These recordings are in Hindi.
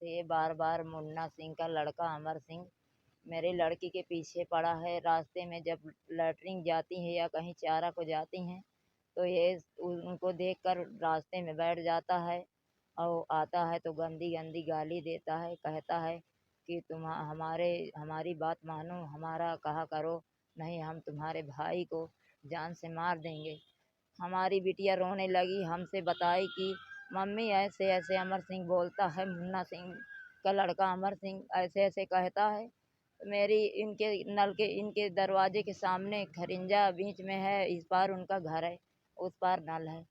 थे। बार बार मुन्ना सिंह का लड़का अमर सिंह मेरी लड़की के पीछे पड़ा है। रास्ते में जब लैट्रिन जाती हैं या कहीं चारा को जाती हैं तो ये उनको देखकर रास्ते में बैठ जाता है और आता है तो गंदी गंदी गाली देता है। कहता है कि तुम हमारी बात मानो, हमारा कहा करो, नहीं हम तुम्हारे भाई को जान से मार देंगे। हमारी बिटिया रोने लगी, हमसे बताई कि मम्मी ऐसे ऐसे अमर सिंह बोलता है, मुन्ना सिंह का लड़का अमर सिंह ऐसे ऐसे कहता है। मेरी इनके दरवाजे के सामने खरिंजा बीच में है, इस पार उनका घर है, उस पार नल है।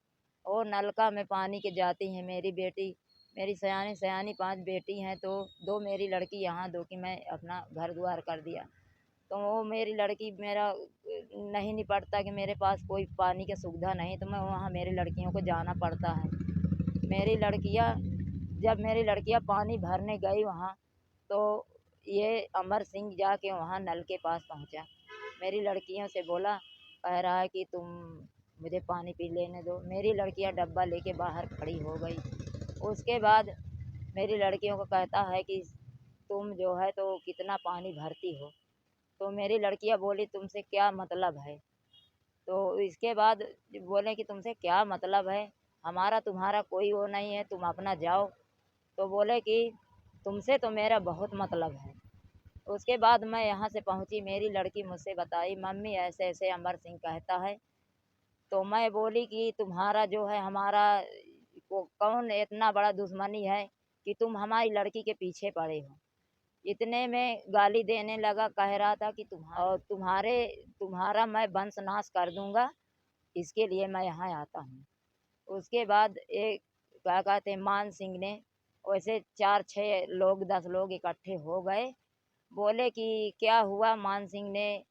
और नलका में पानी के जाती है मेरी बेटी। मेरी सयानी सयानी 5 बेटी हैं तो 2 मेरी लड़की यहाँ, 2 की मैं अपना घर द्वार कर दिया। तो वो मेरी लड़की मेरा नहीं निपटता कि मेरे पास कोई पानी की सुविधा नहीं, तो मैं वहाँ मेरी लड़कियों को जाना पड़ता है। मेरी लड़कियाँ जब मेरी लड़कियाँ पानी भरने गई वहाँ तो ये अमर सिंह जाके वहाँ नल के पास पहुँचा। मेरी लड़कियों से बोला, कह रहा है कि तुम मुझे पानी पी लेने दो। मेरी लड़कियाँ डब्बा लेके बाहर खड़ी हो गई। उसके बाद मेरी लड़कियों को कहता है कि तुम जो है तो कितना पानी भरती हो। तो मेरी लड़कियाँ बोली तुमसे क्या मतलब है। तो इसके बाद बोले कि तुमसे क्या मतलब है, हमारा तुम्हारा कोई वो नहीं है, तुम अपना जाओ। तो बोले कि तुमसे तो मेरा बहुत मतलब है। उसके बाद मैं यहाँ से पहुँची, मेरी लड़की मुझसे बताई मम्मी ऐसे ऐसे अमर सिंह कहता है। तो मैं बोली कि तुम्हारा जो है हमारा कौन इतना बड़ा दुश्मनी है कि तुम हमारी लड़की के पीछे पड़े हो। इतने में गाली देने लगा, कह रहा था कि तुम्हारा मैं वंश नाश कर दूंगा, इसके लिए मैं यहाँ आता हूँ। उसके बाद एक क्या कहते हैं मान सिंह ने वैसे 4-6 लोग 10 लोग इकट्ठे हो गए। बोले कि क्या हुआ। मान सिंह ने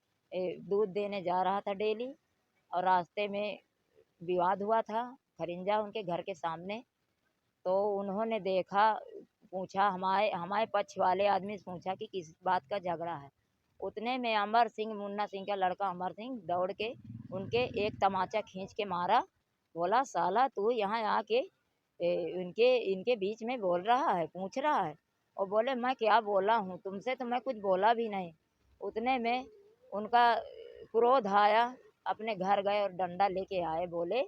दूध देने जा रहा था डेली और रास्ते में विवाद हुआ था खरिंजा उनके घर के सामने। तो उन्होंने देखा, पूछा, हमारे हमारे पक्ष वाले आदमी से पूछा कि किस बात का झगड़ा है। उतने में अमर सिंह, मुन्ना सिंह का लड़का अमर सिंह दौड़ के उनके एक तमाचा खींच के मारा। बोला साला तू यहाँ आके इनके इनके बीच में बोल रहा है, पूछ रहा है। और बोले मैं क्या बोला हूँ, तुमसे तो मैं कुछ बोला भी नहीं। उतने में उनका क्रोध आया, अपने घर गए और डंडा लेके आए। बोले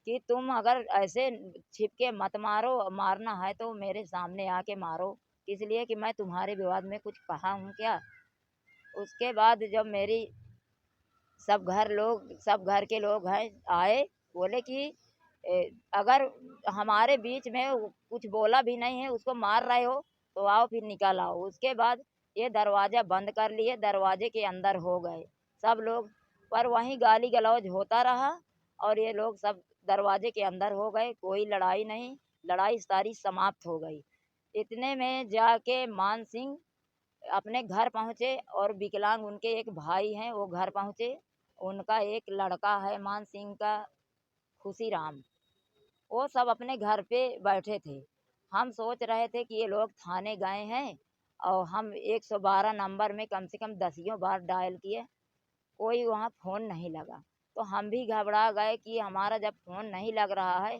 कि तुम अगर ऐसे छिप के मत मारो, मारना है तो मेरे सामने आके मारो, इसलिए कि मैं तुम्हारे विवाद में कुछ कहा हूँ क्या। उसके बाद जब मेरी सब घर के लोग हैं आए, बोले कि अगर हमारे बीच में कुछ बोला भी नहीं है, उसको मार रहे हो तो आओ फिर निकल आओ। उसके बाद ये दरवाज़ा बंद कर लिए, दरवाजे के अंदर हो गए सब लोग। पर वहीं गाली गलौज होता रहा और ये लोग सब दरवाजे के अंदर हो गए। कोई लड़ाई नहीं, लड़ाई सारी समाप्त हो गई। इतने में जाके मान सिंह अपने घर पहुँचे और विकलांग उनके एक भाई हैं वो घर पहुँचे। उनका एक लड़का है मान सिंह का, खुशी राम, वो सब अपने घर पे बैठे थे। हम सोच रहे थे कि ये लोग थाने गए हैं और हम 112 नंबर में कम से कम 10 बार डायल किए, कोई वहाँ फ़ोन नहीं लगा। तो हम भी घबरा गए कि हमारा जब फ़ोन नहीं लग रहा है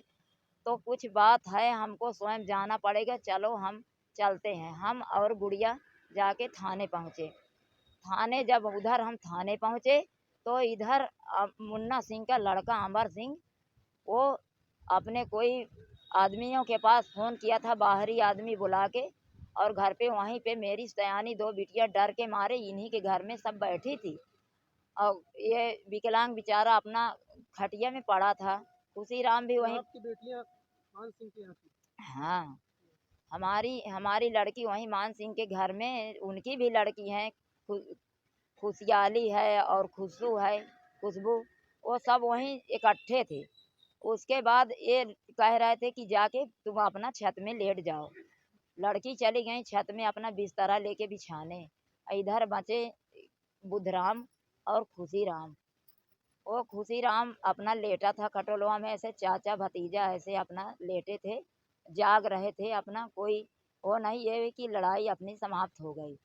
तो कुछ बात है, हमको स्वयं जाना पड़ेगा, चलो हम चलते हैं। हम और गुड़िया जाके थाने पहुँचे। थाने जब उधर हम थाने पहुँचे तो इधर मुन्ना सिंह का लड़का अमर सिंह वो अपने कोई आदमियों के पास फ़ोन किया था, बाहरी आदमी बुला के, और घर पे वहीं पे मेरी सयानी 2 बिटिया डर के मारे इन्हीं के घर में सब बैठी थी और ये विकलांग बेचारा अपना खटिया में पड़ा था। खुशी राम भी वहीं। आपकी बेटियां मान सिंह के यहाँ थी? हाँ, हमारी हमारी लड़की वहीं मान सिंह के घर में, उनकी भी लड़की हैं, खु खुशहाली है और खुशबू है, खुशबू, वो सब वहीं इकट्ठे थे। उसके बाद ये कह रहे थे कि जाके तुम अपना छत में लेट जाओ। लड़की चली गई छत में अपना बिस्तरा लेके बिछाने। इधर बचे बुधराम और खुशी राम। वो खुशी राम अपना लेटा था खटोलवा में, ऐसे चाचा भतीजा ऐसे अपना लेटे थे, जाग रहे थे अपना, कोई वो नहीं, ये कि लड़ाई अपनी समाप्त हो गई।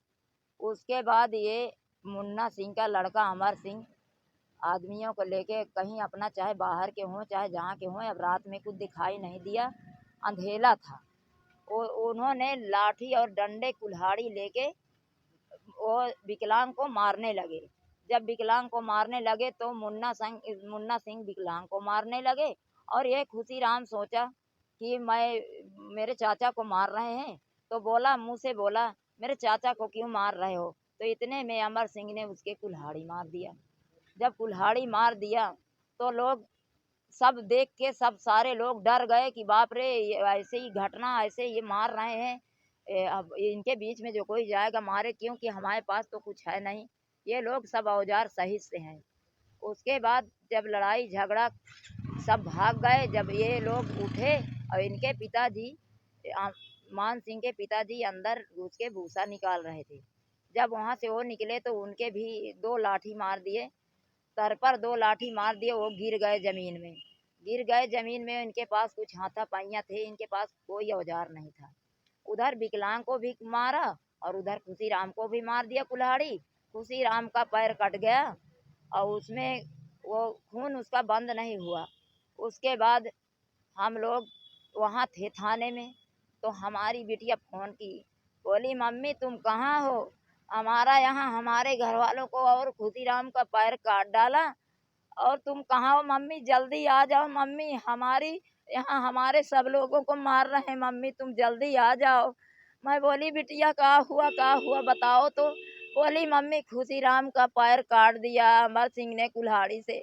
उसके बाद ये मुन्ना सिंह का लड़का अमर सिंह आदमियों को लेके कहीं अपना, चाहे बाहर के हों चाहे जहाँ के हों, अब रात में कुछ दिखाई नहीं दिया, अंधेला था। उन्होंने लाठी और डंडे कुल्हाड़ी लेके वो विकलांग को मारने लगे। जब विकलांग को मारने लगे तो मुन्ना सिंह विकलांग को मारने लगे। और ये खुशीराम सोचा कि मेरे चाचा को मार रहे हैं, तो बोला, मुंह से बोला, मेरे चाचा को क्यों मार रहे हो? तो इतने में अमर सिंह ने उसके कुल्हाड़ी मार दिया। जब कुल्हाड़ी मार दिया तो लोग सब देख के सब सारे लोग डर गए कि बाप रे, ये ऐसे ही घटना, ऐसे ये मार रहे हैं, अब इनके बीच में जो कोई जाएगा मारे, क्योंकि हमारे पास तो कुछ है नहीं, ये लोग सब औजार सहित से हैं। उसके बाद जब लड़ाई झगड़ा सब भाग गए। जब ये लोग उठे और इनके पिताजी, मान सिंह के पिताजी अंदर घुस के भूसा निकाल रहे थे। जब वहाँ से वो निकले तो उनके भी 2 लाठी मार दिए, सर पर 2 लाठी मार दिए। वो गिर गए जमीन में, गिर गए जमीन में। इनके पास कुछ हाथापाइयाँ थे, इनके पास कोई औजार नहीं था। उधर विकलांग को भी मारा और उधर खुशीराम को भी मार दिया कुल्हाड़ी। खुशीराम का पैर कट गया और उसमें वो खून उसका बंद नहीं हुआ। उसके बाद हम लोग वहाँ थे थाने में, तो हमारी बिटिया फ़ोन की, बोली, मम्मी तुम कहाँ हो? हमारा यहाँ हमारे घर वालों को और खुशीराम का पैर काट डाला, और तुम कहाँ हो मम्मी? जल्दी आ जाओ मम्मी, हमारी यहाँ हमारे सब लोगों को मार रहे हैं मम्मी, तुम जल्दी आ जाओ। मैं बोली, बिटिया का हुआ बताओ तो। बोली, मम्मी खुशीराम का पैर काट दिया अमर सिंह ने कुल्हाड़ी से।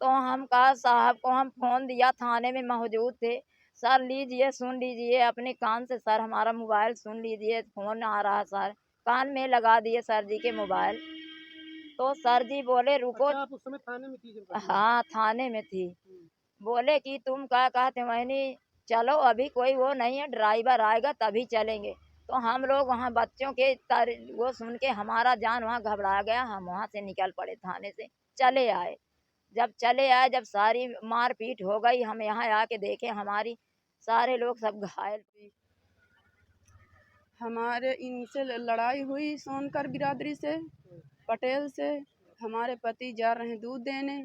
तो हम कहा, साहब को हम फ़ोन दिया, थाने में मौजूद थे। सर लीजिए, सुन लीजिए अपने कान से, सर हमारा मोबाइल सुन लीजिए, फ़ोन आ रहा सर। कान में लगा दिए सर जी के मोबाइल। तो सर जी बोले, रुको। अच्छा, आप उस समय थाने में थी जब घटना? हाँ, थाने में थी। बोले कि तुम क्या कहते मैंने, चलो अभी कोई वो नहीं है, ड्राइवर आएगा तभी चलेंगे। तो हम लोग वहाँ बच्चों के वो सुन के हमारा जान वहाँ घबरा गया। हम वहाँ से निकल पड़े, थाने से चले आए। जब चले आए, जब सारी मारपीट हो गई, हम यहाँ आके देखे हमारी सारे लोग सब घायल। हमारे इनसे लड़ाई हुई सोनकर बिरादरी से, पटेल से। हमारे पति जा रहे हैं दूध देने,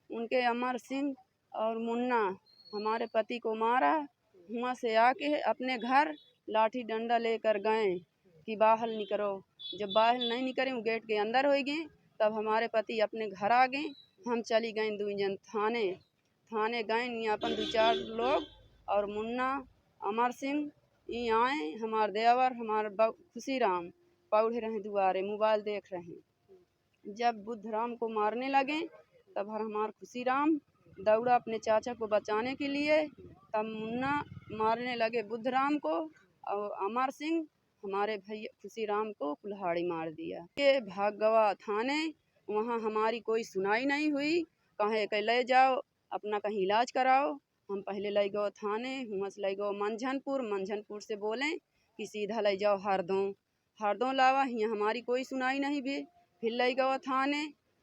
उनके अमर सिंह और मुन्ना हमारे पति को मारा। वहाँ से आके अपने घर लाठी डंडा लेकर गए कि बाहर निकलो। जब बाहर नहीं निकले, वो गेट के अंदर हो गए, तब हमारे पति अपने घर आ गए। हम चली गए 2 जन थाने गए, अपन 2-4 लोग और मुन्ना अमर सिंह ये आए। हमारे देवर हमारे खुशीराम पौधे रहे दुआरे, मोबाइल देख रहे हैं। जब बुद्धराम को मारने लगे तब हमारे खुशीराम दौड़ा अपने चाचा को बचाने के लिए। तब मुन्ना मारने लगे बुद्धराम को, और अमर सिंह हमारे भैया खुशीराम को कुल्हाड़ी मार दिया। ये भाग गवा थाने, वहाँ हमारी कोई सुनाई नहीं हुई। कहे कि ले जाओ अपना कहीं इलाज कराओ। हम पहले ले गए थाने, वहाँ से ले गए मंझनपुर से बोले कि सीधा ले जाओ हरदों लावा। यहाँ हमारी कोई सुनाई नहीं भी। फिर ले गए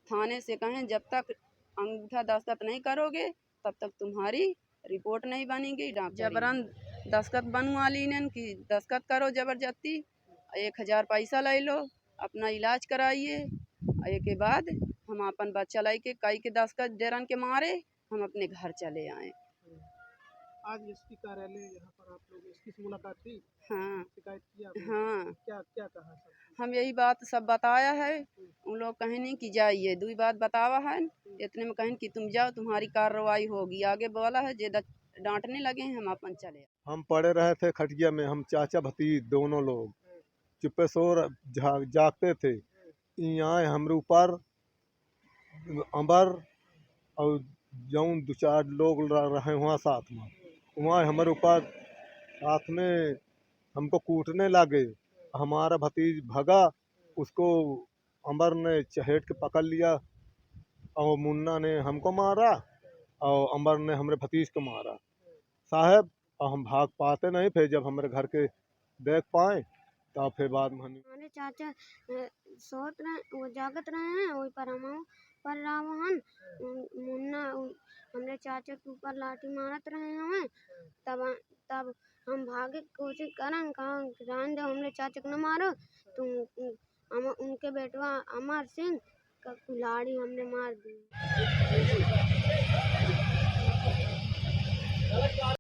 थाने से कहें जब तक अंगूठा दस्तखत नहीं करोगे तब तक तुम्हारी रिपोर्ट नहीं बनेगी। जबरन दस्तखत बनवा ली कि दस्तखत करो जबरदस्ती, 1000 पैसा ले लो, अपना इलाज कराइए। के बाद हम अपन बच्चा लेके कई के दस्तखत डेरन के मारे हम अपने घर चले आए। आज एसपी कार्यालय यहाँ पर आप लोग एसपी से मुलाकात हुई? हाँ, शिकायत किया आपने? हाँ, क्या क्या कहा सब? हम यही बात सब बताया है। उन लोग कहें नहीं कि जाइए, 2 बात बतावा है। इतने में कहें कि तुम जाओ, तुम्हारी कार्रवाई होगी। आगे बोला है जे डांटने लगे हैं, हम अपन चले। हम पड़े रहे थे खटिया में, हम चाचा भतीज दोनों लोग चुप्पे सो जागते थे। यहाँ हमारे ऊपर अंबर और जौन 2-4 लोग रहे वहाँ साथ में, वहाँ हमारे ऊपर साथ में हमको कूटने लगे। हमारा भतीज भगा, उसको अंबर ने चहेट के पकड़ लिया और मुन्ना ने हमको मारा और अंबर ने हमारे भतीज को मारा साहब। और हम भाग पाते नहीं। फिर जब हमारे घर के देख पाए तब फिर बाद में हमारे चाचा सोत रहे, वो जागत रहे हैं, वही पर हम पर रावहन मुन्ना हमारे चाचा के ऊपर लाठी मारत रहे हमें। तब हम भागे की कोशिश करन, कहा जान दो हमारे चाचा को न मारो। तुम उनके बेटवा अमर सिंह का कुल्हाड़ी हमने मार दी।